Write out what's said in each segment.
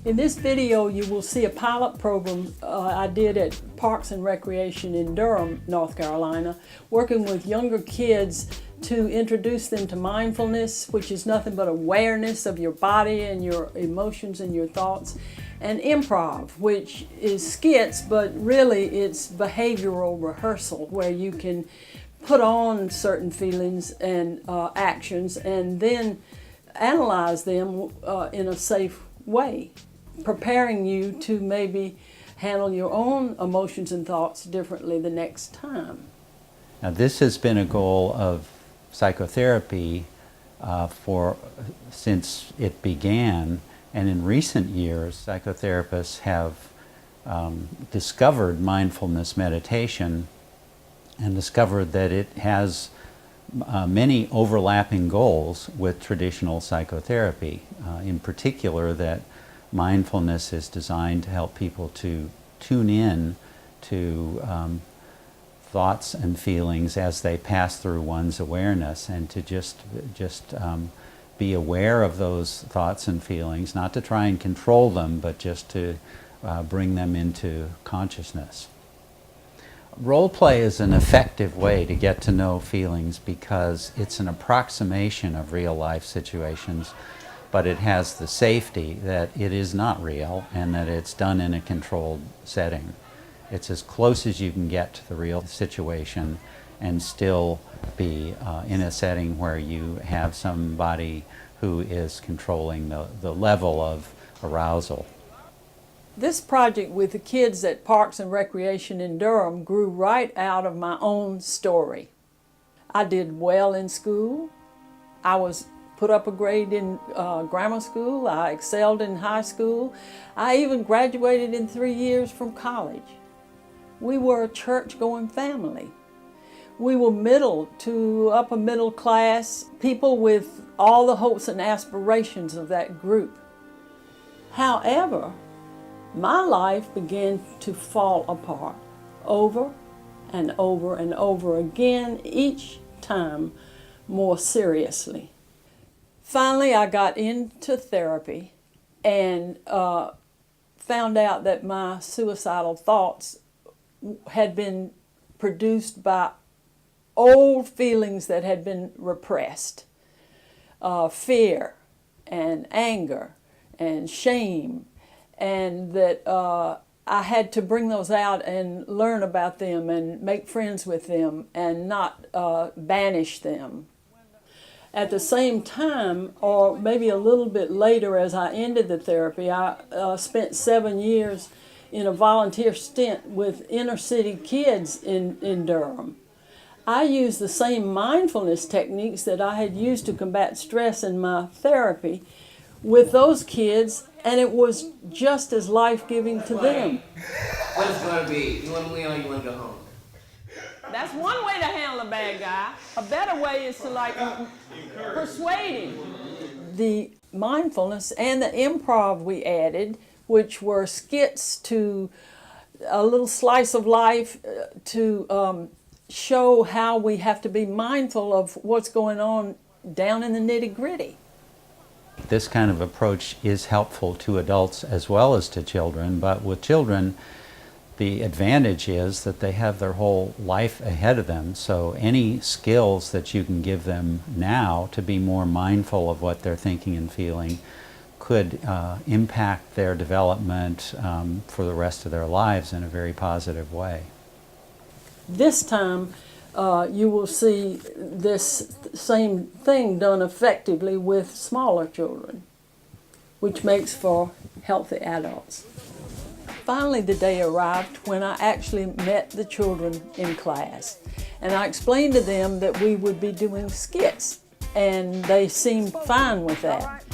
In this video, you will see a pilot program I did at Parks and Recreation in Durham, North Carolina, working with younger kids to introduce them to mindfulness, which is nothing but awareness of your body and your emotions and your thoughts, and improv, which is skits, but really it's behavioral rehearsal where you can put on certain feelings and actions and then analyze them in a safe way, preparing you to maybe handle your own emotions and thoughts differently the next time. Now, this has been a goal of psychotherapy since it began, and in recent years psychotherapists have discovered mindfulness meditation and discovered that it has many overlapping goals with traditional psychotherapy, in particular that mindfulness is designed to help people to tune in to thoughts and feelings as they pass through one's awareness, and to just be aware of those thoughts and feelings, not to try and control them, but just to bring them into consciousness. Role play is an effective way to get to know feelings because it's an approximation of real life situations, but it has the safety that it is not real and that it's done in a controlled setting. It's as close as you can get to the real situation and still be in a setting where you have somebody who is controlling the level of arousal. This project with the kids at Parks and Recreation in Durham grew right out of my own story. I did well in school. I was put up a grade in grammar school. I excelled in high school. I even graduated in 3 years from college. We were a church-going family. We were middle to upper middle class, people with all the hopes and aspirations of that group. However, my life began to fall apart over and over and over again, each time more seriously. Finally, I got into therapy and found out that my suicidal thoughts had been produced by old feelings that had been repressed. Fear and anger and shame, and that I had to bring those out and learn about them and make friends with them and not banish them. At the same time, or maybe a little bit later as I ended the therapy, I spent 7 years in a volunteer stint with inner city kids in Durham. I used the same mindfulness techniques that I had used to combat stress in my therapy with those kids, and it was just as life-giving to them. What is going to be? You want to leave or you want to go home? That's one way to handle a bad guy. A better way is to persuade him. The mindfulness and the improv we added, which were skits to a little slice of life to show how we have to be mindful of what's going on down in the nitty-gritty. This kind of approach is helpful to adults as well as to children, but with children, the advantage is that they have their whole life ahead of them, so any skills that you can give them now to be more mindful of what they're thinking and feeling could impact their development for the rest of their lives in a very positive way. This time, you will see this same thing done effectively with smaller children, which makes for healthy adults. Finally, the day arrived when I actually met the children in class, and I explained to them that we would be doing skits, and they seemed fine with that.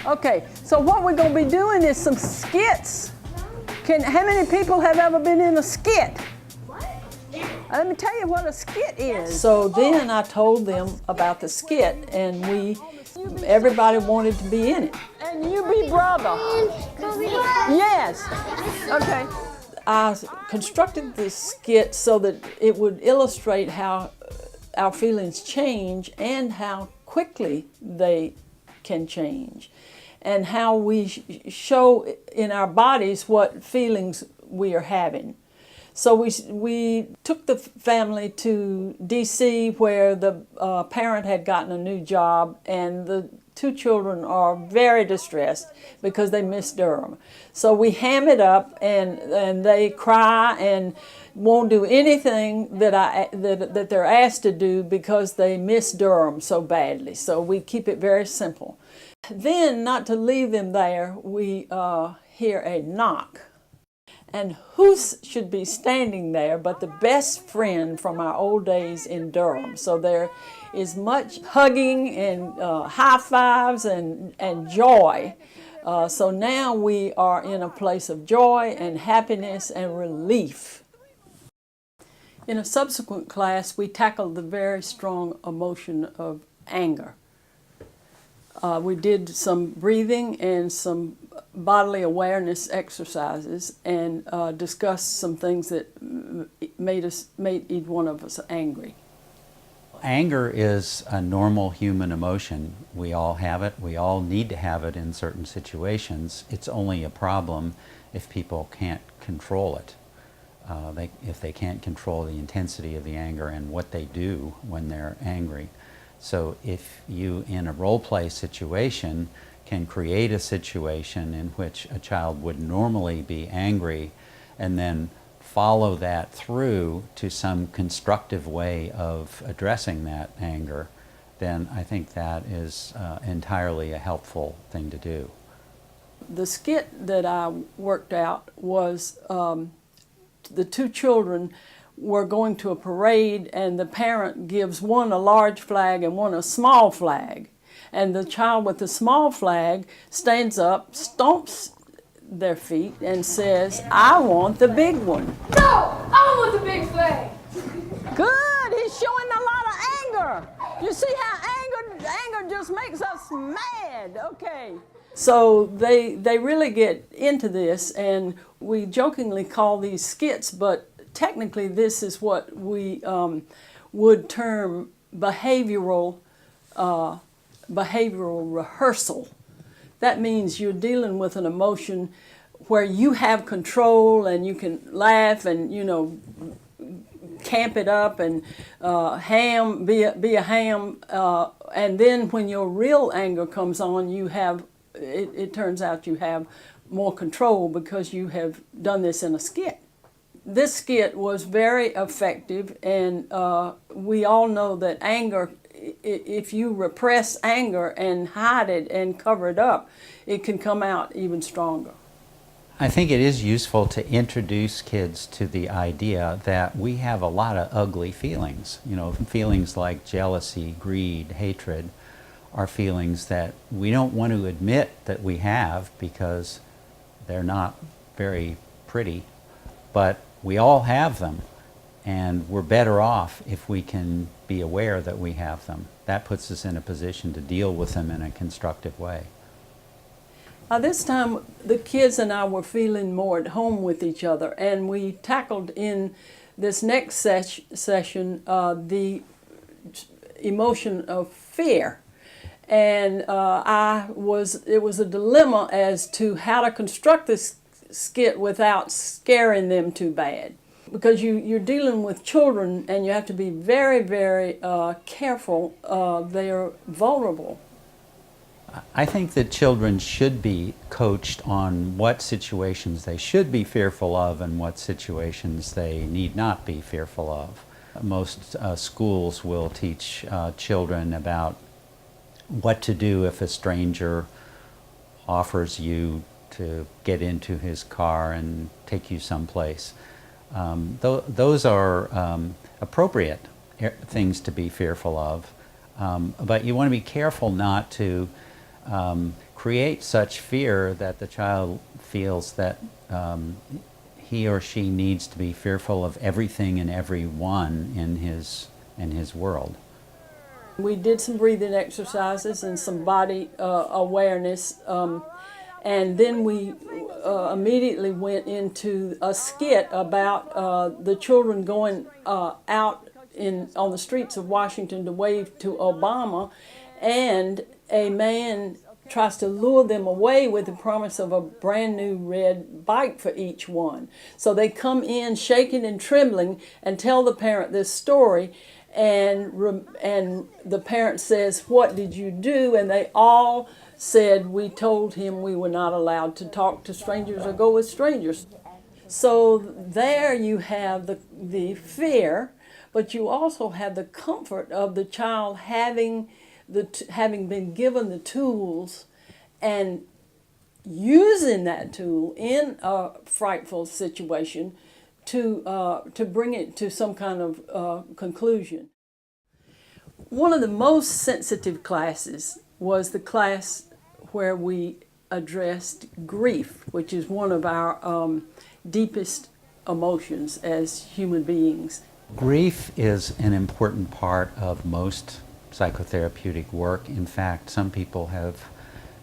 Okay, so what we're going to be doing is some skits. How many people have ever been in a skit? Let me tell you what a skit is. So then I told them about the skit, and everybody wanted to be in it. And you be brother. Yes. Okay. I constructed this skit so that it would illustrate how our feelings change and how quickly they can change. and how we show in our bodies what feelings we are having. So we took the family to D.C. where the parent had gotten a new job, and the two children are very distressed because they miss Durham. So we ham it up, and they cry and won't do anything that they're asked to do because they miss Durham so badly. So we keep it very simple. Then, not to leave them there, we hear a knock. And who should be standing there but the best friend from our old days in Durham? So there is much hugging and high fives and joy. So now we are in a place of joy and happiness and relief. In a subsequent class, we tackled the very strong emotion of anger. We did some breathing and some bodily awareness exercises, and discussed some things that made each one of us angry. Anger is a normal human emotion. We all have it. We all need to have it in certain situations. It's only a problem if people can't control it. If they can't control the intensity of the anger and what they do when they're angry. So if you, in a role play situation, can create a situation in which a child would normally be angry and then follow that through to some constructive way of addressing that anger, then I think that is entirely a helpful thing to do. The skit that I worked out was the two children were going to a parade, and the parent gives one a large flag and one a small flag. And the child with the small flag stands up, stomps their feet, and says, "I want the big one." No, I want the big flag. Good, he's showing a lot of anger. You see how anger just makes us mad. Okay. So they really get into this, and we jokingly call these skits, but technically this is what we would term behavioral rehearsal. That means you're dealing with an emotion where you have control and you can laugh and, camp it up and be a ham. And then when your real anger comes on, it turns out you have more control because you have done this in a skit. This skit was very effective, and we all know that anger, if you repress anger and hide it and cover it up, it can come out even stronger. I think it is useful to introduce kids to the idea that we have a lot of ugly feelings. Feelings like jealousy, greed, hatred are feelings that we don't want to admit that we have because they're not very pretty, but we all have them, and we're better off if we can be aware that we have them. That puts us in a position to deal with them in a constructive way. This time, the kids and I were feeling more at home with each other, and we tackled in this next session the emotion of fear. And it was a dilemma as to how to construct this skit without scaring them too bad. Because you're dealing with children, and you have to be very, very careful. They are vulnerable. I think that children should be coached on what situations they should be fearful of and what situations they need not be fearful of. Most schools will teach children about what to do if a stranger offers you to get into his car and take you someplace. Those are appropriate things to be fearful of, but you want to be careful not to create such fear that the child feels that he or she needs to be fearful of everything and everyone in his world. We did some breathing exercises and some body awareness, and then we immediately went into a skit about the children going out on the streets of Washington to wave to Obama, and a man tries to lure them away with the promise of a brand new red bike for each one. So they come in shaking and trembling and tell the parent this story, and the parent says, "What did you do?" And they all said, "We told him we were not allowed to talk to strangers or go with strangers." So there you have the fear, but you also have the comfort of the child having been given the tools and using that tool in a frightful situation to bring it to some kind of conclusion. One of the most sensitive classes was the class where we addressed grief, which is one of our deepest emotions as human beings. Grief is an important part of most psychotherapeutic work. In fact, some people have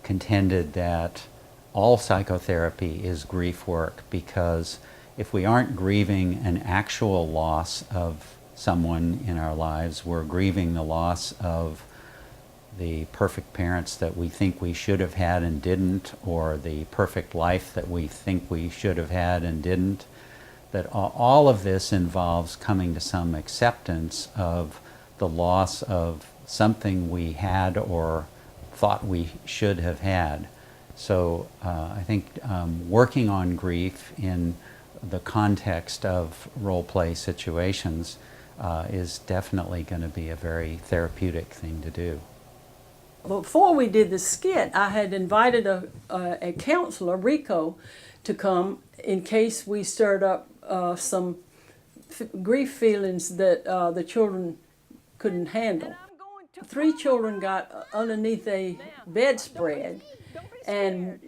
contended that all psychotherapy is grief work, because if we aren't grieving an actual loss of someone in our lives, we're grieving the loss of the perfect parents that we think we should have had and didn't, or the perfect life that we think we should have had and didn't. That all of this involves coming to some acceptance of the loss of something we had or thought we should have had. So I think working on grief in the context of role play situations is definitely going to be a very therapeutic thing to do. Before we did the skit, I had invited a counselor, Rico, to come in case we stirred up some grief feelings that the children couldn't handle. 3 children got underneath a bedspread, and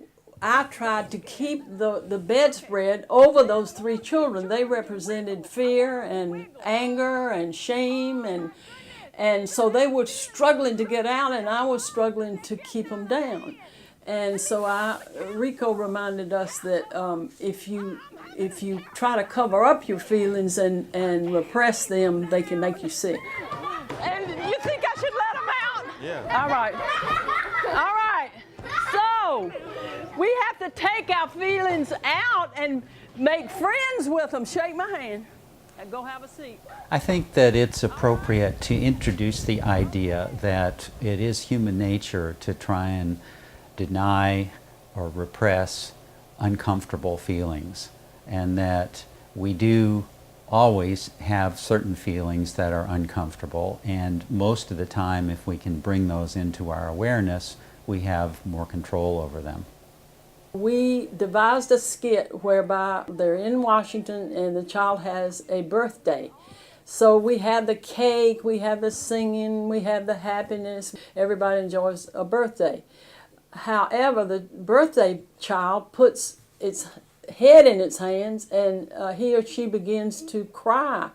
I tried to keep the bedspread over those 3 children. They represented fear and anger and shame, and so they were struggling to get out, and I was struggling to keep them down. And so Rico reminded us that if you try to cover up your feelings and repress them, they can make you sick. And you think I should let them out? Yeah. All right. All right. So we have to take our feelings out and make friends with them. Shake my hand and go have a seat. I think that it's appropriate to introduce the idea that it is human nature to try and deny or repress uncomfortable feelings, and that we do always have certain feelings that are uncomfortable, and most of the time, if we can bring those into our awareness, we have more control over them. We devised a skit whereby they're in Washington and the child has a birthday. So we have the cake, we have the singing, we have the happiness. Everybody enjoys a birthday. However, the birthday child puts its head in its hands, and he or she begins to cry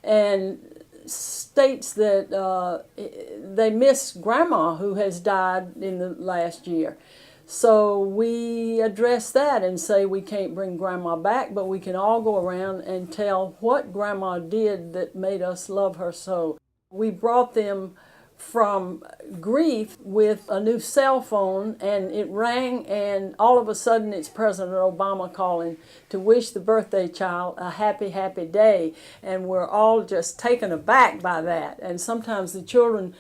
and states that they miss Grandma, who has died in the last year. So we address that and say we can't bring Grandma back, but we can all go around and tell what Grandma did that made us love her so. We brought them from grief with a new cell phone, and it rang, and all of a sudden it's President Obama calling to wish the birthday child a happy, happy day. And we're all just taken aback by that. And sometimes the children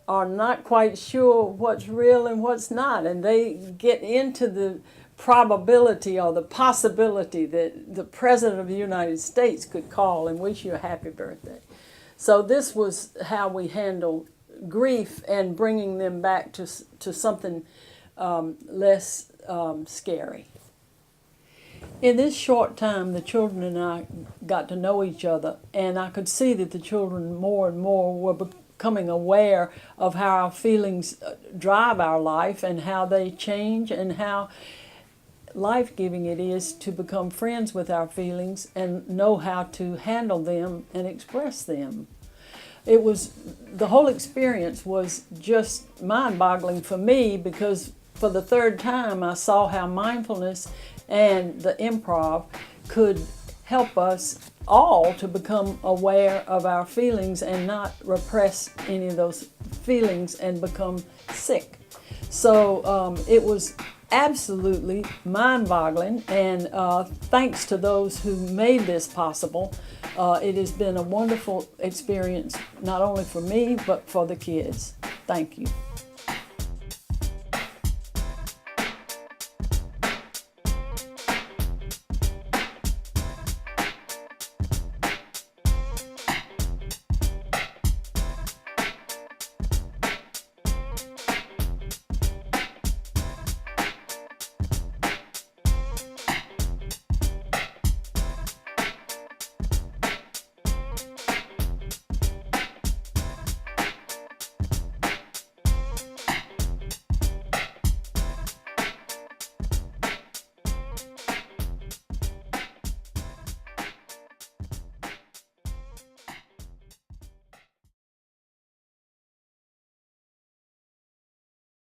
are not quite sure what's real and what's not, and they get into the probability or the possibility that the President of the United States could call and wish you a happy birthday. So this was how we handled grief and bringing them back to something less scary. In this short time, the children and I got to know each other, and I could see that the children more and more were becoming aware of how our feelings drive our life and how they change, and how life-giving it is to become friends with our feelings and know how to handle them and express them. The whole experience was just mind-boggling for me, because for the 3rd time I saw how mindfulness and the improv could help us all to become aware of our feelings and not repress any of those feelings and become sick. So it was absolutely mind-boggling, and thanks to those who made this possible. It has been a wonderful experience, not only for me, but for the kids. Thank you.